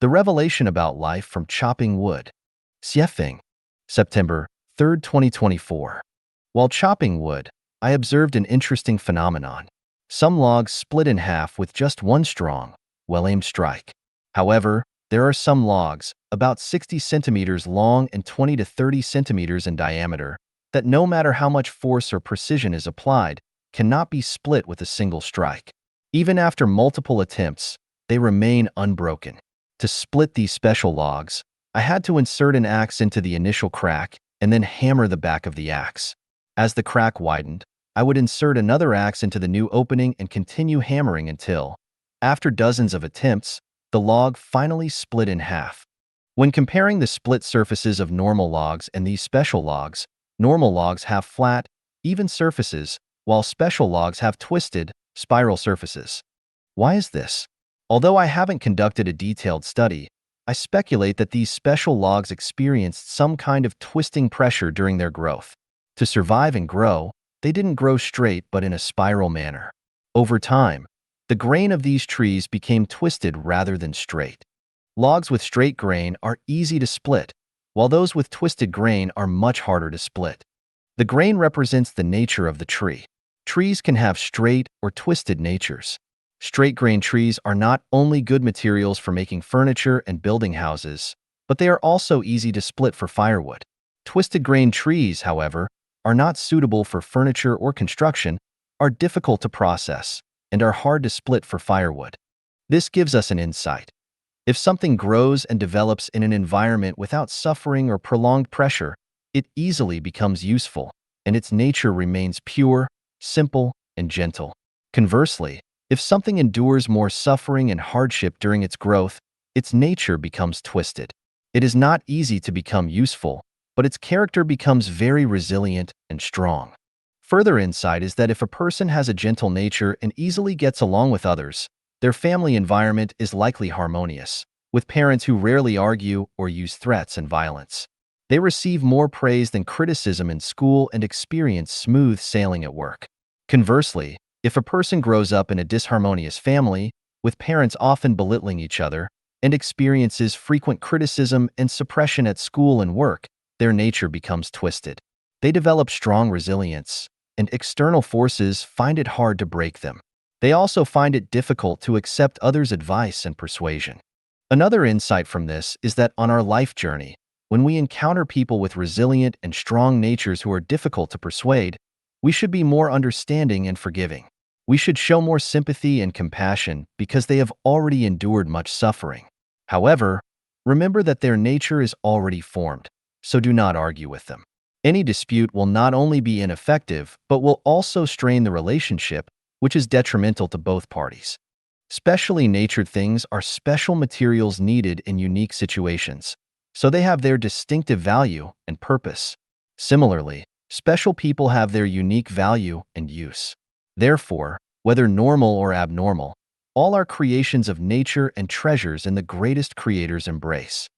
The revelation about life from chopping wood. Xiefeng, September 3rd, 2024. While chopping wood, I observed an interesting phenomenon. Some logs split in half with just one strong, well-aimed strike. However, there are some logs, about 60 centimeters long and 20 to 30 centimeters in diameter, that no matter how much force or precision is applied, cannot be split with a single strike. Even after multiple attempts, they remain unbroken. To split these special logs, I had to insert an axe into the initial crack and then hammer the back of the axe. As the crack widened, I would insert another axe into the new opening and continue hammering until, after dozens of attempts, the log finally split in half. When comparing the split surfaces of normal logs and these special logs, normal logs have flat, even surfaces, while special logs have twisted, spiral surfaces. Why is this? Although I haven't conducted a detailed study, I speculate that these special logs experienced some kind of twisting pressure during their growth. To survive and grow, they didn't grow straight but in a spiral manner. Over time, the grain of these trees became twisted rather than straight. Logs with straight grain are easy to split, while those with twisted grain are much harder to split. The grain represents the nature of the tree. Trees can have straight or twisted natures. Straight grain trees are not only good materials for making furniture and building houses, but they are also easy to split for firewood. Twisted grain trees, however, are not suitable for furniture or construction, are difficult to process, and are hard to split for firewood. This gives us an insight. If something grows and develops in an environment without suffering or prolonged pressure, it easily becomes useful, and its nature remains pure, simple, and gentle. Conversely, if something endures more suffering and hardship during its growth, its nature becomes twisted. It is not easy to become useful, but its character becomes very resilient and strong. Further insight is that if a person has a gentle nature and easily gets along with others, their family environment is likely harmonious, with parents who rarely argue or use threats and violence. They receive more praise than criticism in school and experience smooth sailing at work. Conversely, if a person grows up in a disharmonious family, with parents often belittling each other, and experiences frequent criticism and suppression at school and work, their nature becomes twisted. They develop strong resilience, and external forces find it hard to break them. They also find it difficult to accept others' advice and persuasion. Another insight from this is that on our life journey, when we encounter people with resilient and strong natures who are difficult to persuade, we should be more understanding and forgiving. We should show more sympathy and compassion because they have already endured much suffering. However, remember that their nature is already formed, so do not argue with them. Any dispute will not only be ineffective, but will also strain the relationship, which is detrimental to both parties. Specially natured things are special materials needed in unique situations, so they have their distinctive value and purpose. Similarly, special people have their unique value and use. Therefore, whether normal or abnormal, all are creations of nature and treasures in the greatest Creator's embrace.